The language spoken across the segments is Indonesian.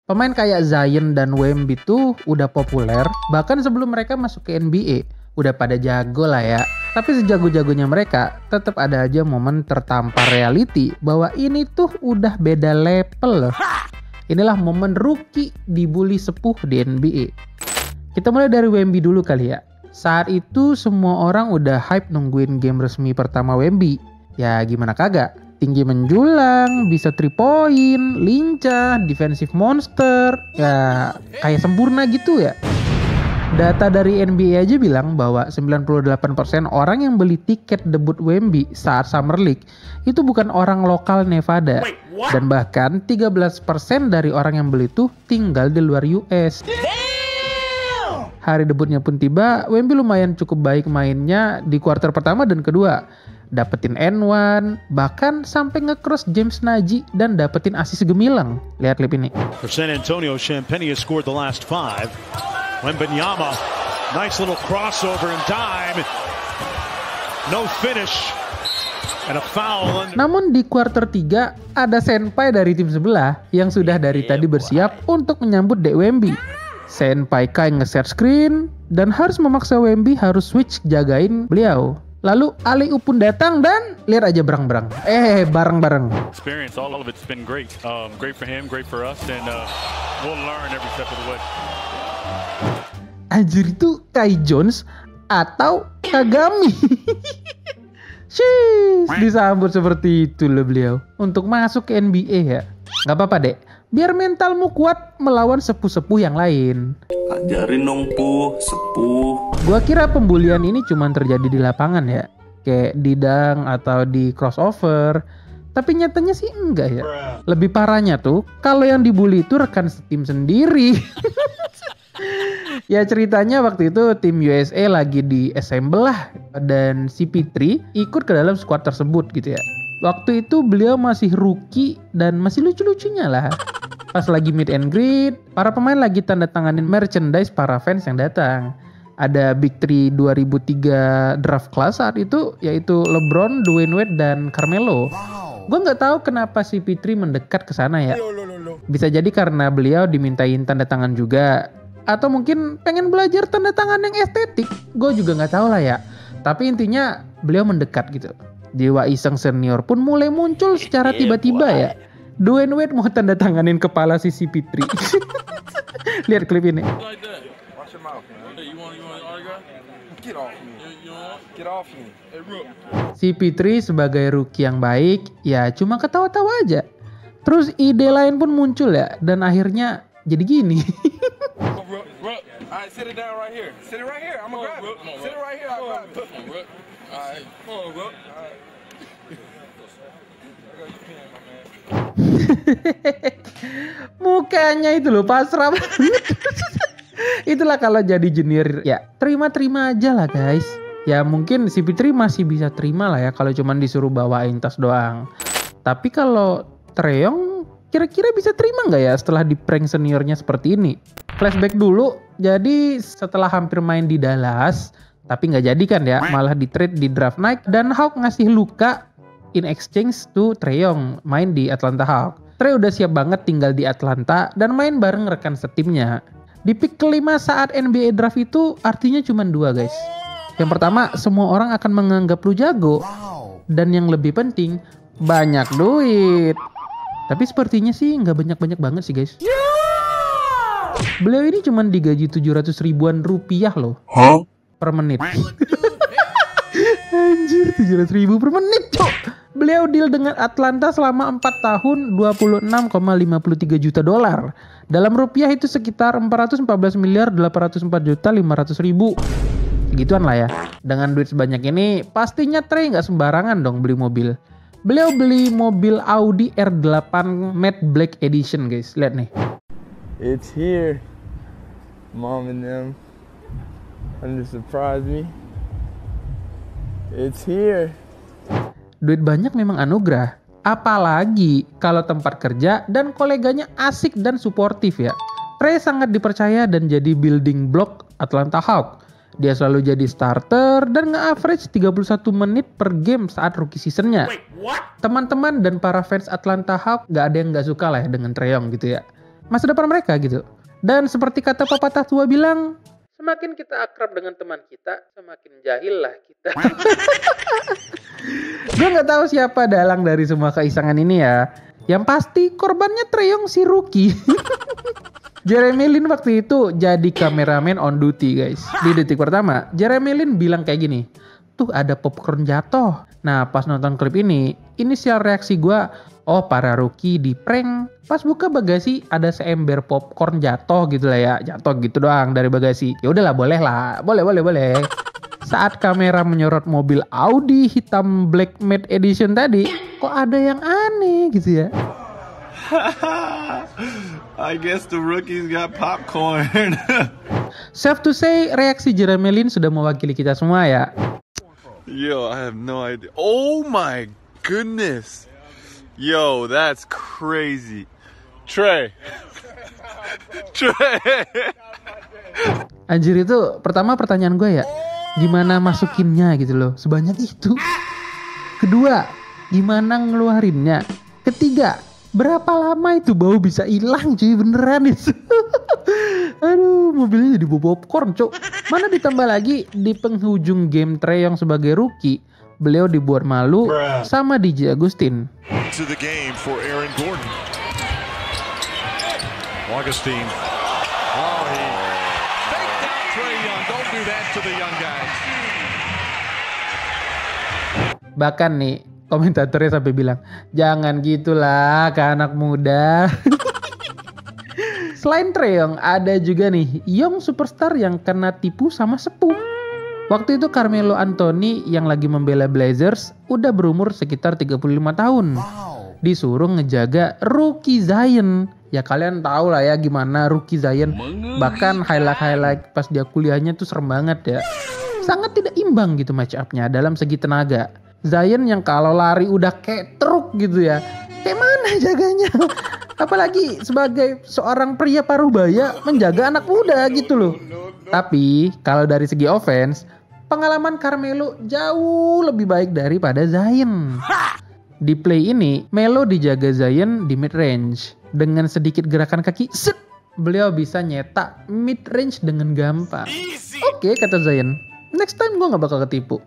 Pemain kayak Zion dan Wemby tuh udah populer bahkan sebelum mereka masuk ke NBA. Udah pada jago lah ya. Tapi sejago-jagonya mereka tetap ada aja momen tertampar reality bahwa ini tuh udah beda level loh. Inilah momen rookie dibully sepuh di NBA. Kita mulai dari Wemby dulu kali ya. Saat itu semua orang udah hype nungguin game resmi pertama Wemby. Ya gimana kagak? Tinggi menjulang, bisa 3 point, lincah, defensive monster, ya kayak sempurna gitu ya. Data dari NBA aja bilang bahwa 98% orang yang beli tiket debut Wemby saat Summer League itu bukan orang lokal Nevada. Dan bahkan 13% dari orang yang beli itu tinggal di luar US. Hari debutnya pun tiba, Wemby lumayan cukup baik mainnya di kuarter pertama dan kedua. Dapetin N1, bahkan sampai nge-cross James Nagy dan dapetin asis gemilang. Lihat klip ini. For San Antonio, Champagnie has scored the last 5. Wembanyama, nice little crossover and dime. No finish. And a foul. Namun di kuarter 3 ada senpai dari tim sebelah yang sudah dari tadi bersiap untuk menyambut Dek Wemby. Senpai Kai nge-set screen dan harus memaksa Wemby harus switch jagain beliau. Lalu Ali Upun datang dan lihat aja bareng-bareng. Bareng-bareng. Experience, all of it's been great. Great for him, great for us, and we'll learn every step of the way. Anjir, itu Kai Jones atau Kagami. Sheesh, disambut seperti itu loh beliau. Untuk masuk ke NBA ya. Gak apa-apa dek, biar mentalmu kuat melawan sepuh-sepuh yang lain. Ajarin dong sepuh. Gua kira pembulian ini cuma terjadi di lapangan ya, kayak di dunk atau di crossover. Tapi nyatanya sih enggak ya. Lebih parahnya tuh, kalau yang dibully itu rekan setim sendiri. Ya ceritanya waktu itu tim USA lagi di assemble lah, dan CP3 ikut ke dalam squad tersebut gitu ya. Waktu itu beliau masih rookie dan masih lucu-lucunya lah. Pas lagi meet and greet, para pemain lagi tanda tanganin merchandise para fans yang datang. Ada Big 3 2003 draft class saat itu, yaitu LeBron, Dwayne Wade, dan Carmelo. Gue nggak tahu kenapa si Fitri mendekat ke sana ya. Bisa jadi karena beliau dimintain tanda tangan juga, atau mungkin pengen belajar tanda tangan yang estetik. Gue juga nggak tahu lah ya. Tapi intinya beliau mendekat gitu. Dewa iseng senior pun mulai muncul secara tiba-tiba ya. Dwayne Wade mau tanda tanganin kepala si Fitri. Lihat klip ini. Si Fitri sebagai rookie yang baik ya cuma ketawa-tawa aja. Terus ide lain pun muncul ya, dan akhirnya jadi gini. Mukanya itu loh pasrah banget. Itulah kalau jadi junior ya, terima-terima aja lah guys. Ya mungkin si Fitri masih bisa terima lah ya kalau cuman disuruh bawain tas doang. Tapi kalau Treyong kira-kira bisa terima nggak ya setelah di prank seniornya seperti ini? Flashback dulu, jadi setelah hampir main di Dallas, tapi nggak jadi kan ya, malah di trade di draft night dan Hawk ngasih Luka in exchange to Treyong main di Atlanta Hawk. Trey udah siap banget tinggal di Atlanta dan main bareng rekan setimnya. Di pick kelima saat NBA draft itu artinya cuma 2 guys. Yang pertama, semua orang akan menganggap lu jago. Dan yang lebih penting, banyak duit. Tapi sepertinya sih nggak banyak-banyak banget sih guys. Beliau ini cuma digaji 700 ribuan rupiah loh. Per menit. Anjir, 700 ribu per menit cok. Beliau deal dengan Atlanta selama 4 tahun 26,53 juta dolar. Dalam rupiah itu sekitar 414 miliar 804 juta 500 ribu. Gituan lah ya. Dengan duit sebanyak ini pastinya Trey nggak sembarangan dong beli mobil. Beliau beli mobil Audi R8 Matte Black Edition guys. Lihat nih. It's here. Mom and them under surprise me. It's here. Duit banyak memang anugerah. Apalagi kalau tempat kerja dan koleganya asik dan suportif ya. Trey sangat dipercaya dan jadi building block Atlanta Hawks. Dia selalu jadi starter dan nge-average 31 menit per game saat rookie seasonnya. Teman-teman dan para fans Atlanta Hawks gak ada yang gak suka lah ya dengan Treyong gitu ya. masa depan mereka gitu. Dan seperti kata pepatah tua bilang, semakin kita akrab dengan teman kita, semakin jahil lah kita. Gue nggak tahu siapa dalang dari semua keisangan ini ya. Yang pasti korbannya Trae Young si rookie. Jeremy Lin waktu itu jadi kameramen on duty guys. Di detik pertama, Jeremy Lin bilang kayak gini, tuh ada popcorn jatuh. Nah pas nonton klip ini, inisial reaksi gue, oh para rookie di prank. Pas buka bagasi ada seember popcorn jatuh gitu lah ya, jatuh gitu doang dari bagasi. Ya udahlah boleh lah, boleh. Saat kamera menyorot mobil Audi hitam Black Matte Edition tadi, kok ada yang aneh gitu ya. I guess the rookies got popcorn. Safe to say, reaksi Jeremy Lin sudah mewakili kita semua ya. Yo, I have no idea. Oh my goodness. Yo, that's crazy. Trae. Anjir itu pertama pertanyaan gue ya, gimana masukinnya gitu loh, sebanyak itu. Kedua, gimana ngeluarinnya. Ketiga, berapa lama itu bau bisa hilang cuy, beneran itu. Aduh, mobilnya jadi bau popcorn cok. Mana ditambah lagi di penghujung game Trae Young sebagai rookie, beliau dibuat malu sama DJ Agustin. To the game for Aaron Gordon. Augustine. Oh, he faked out Trae Young. Don't do that to the young guys. Bahkan nih komentatornya sampai bilang, jangan gitulah ke anak muda. Selain Trae Young, ada juga nih young superstar yang kena tipu sama sepuh. Waktu itu Carmelo Anthony yang lagi membela Blazers udah berumur sekitar 35 tahun. Disuruh ngejaga rookie Zion. Ya kalian tahu lah ya gimana rookie Zion. Bahkan highlight pas dia kuliahnya tuh serem banget ya. Sangat tidak imbang gitu match up-nya dalam segi tenaga. Zion yang kalau lari udah kayak truk gitu ya. Kayak mana jaganya? Apalagi sebagai seorang pria parubaya menjaga anak muda gitu loh. Tapi kalau dari segi offense, pengalaman Carmelo jauh lebih baik daripada Zion. Di play ini, Melo dijaga Zion di mid range. Dengan sedikit gerakan kaki, set, beliau bisa nyetak mid range dengan gampang. Oke, kata Zion, next time gue gak bakal ketipu.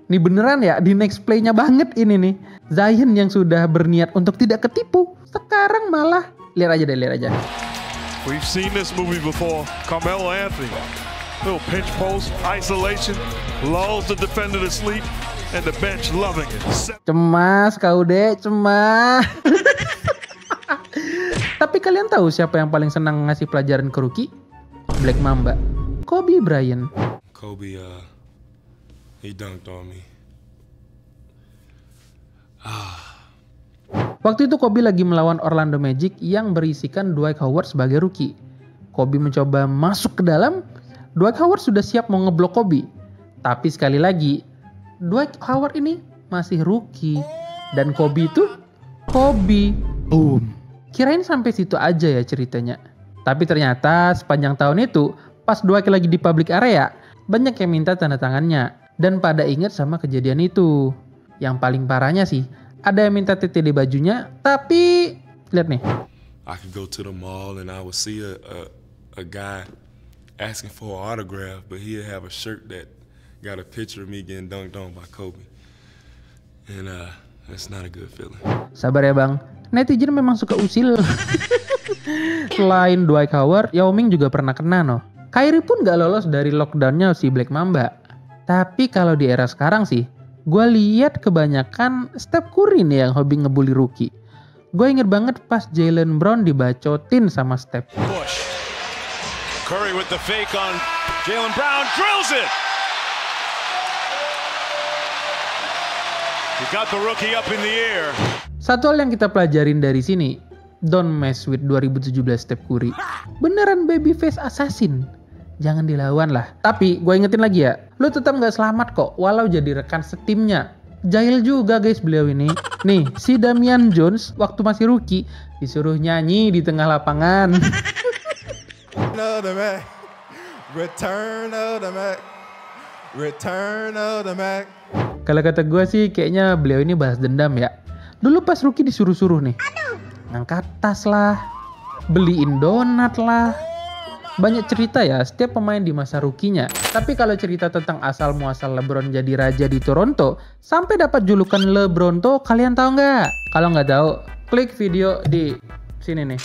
Nih beneran ya, di next play-nya banget ini nih. Zion yang sudah berniat untuk tidak ketipu, sekarang malah, lihat aja. We've seen this movie before. Carmelo Anthony. Little pinch post, isolation, lulls the defender to sleep, and the bench loving it. Cemas kau deh, cemas. Tapi kalian tahu siapa yang paling senang ngasih pelajaran ke rookie? Black Mamba, Kobe Bryant. Kobe, he dunked on me. Waktu itu Kobe lagi melawan Orlando Magic yang berisikan Dwight Howard sebagai rookie. Kobe mencoba masuk ke dalam. Dwight Howard sudah siap mau ngeblok Kobe. Tapi sekali lagi, Dwight Howard ini masih rookie. Dan Kobe itu, Kobe. Boom. Kirain sampai situ aja ya ceritanya. Tapi ternyata sepanjang tahun itu, pas Dwight lagi di public area, banyak yang minta tanda tangannya. Dan pada ingat sama kejadian itu. Yang paling parahnya sih, ada yang minta TTD bajunya, tapi lihat nih. I could go to the mall and I would see a guy asking for an autograph, but he'd have a shirt that got a picture of me getting dunked on by Kobe. And that's not a good feeling. Sabar ya bang, netizen memang suka usil. Selain Dwight Howard, Yao Ming juga pernah kena no. Kyrie pun gak lolos dari lockdownnya si Black Mamba. Tapi kalau di era sekarang sih, gue lihat kebanyakan Steph Curry nih yang hobi ngebully rookie. Gue inget banget pas Jaylen Brown dibacotin sama Steph. Bush. Curry with the fake on Jaylen Brown, drills it. He got the rookie up in the air. Satu hal yang kita pelajarin dari sini, don't mess with 2017 Steph Curry. Beneran babyface assassin. Jangan dilawan lah. Tapi gue ingetin lagi ya, lu tetap gak selamat kok walau jadi rekan setimnya. Jahil juga guys beliau ini. Nih, si Damian Jones waktu masih rookie disuruh nyanyi di tengah lapangan. Kalau kata gue sih kayaknya beliau ini balas dendam ya. Dulu pas rookie disuruh-suruh nih, ngangkat tas lah, beliin donat lah. Banyak cerita ya setiap pemain di masa rukinya. Tapi kalau cerita tentang asal muasal LeBron jadi raja di Toronto sampai dapat julukan LeBronto, kalian tahu nggak? Kalau nggak tahu, klik video di sini nih.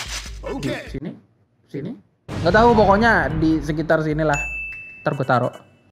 Di sini. Nggak tahu, pokoknya di sekitar sinilah. Ntar gue taruh.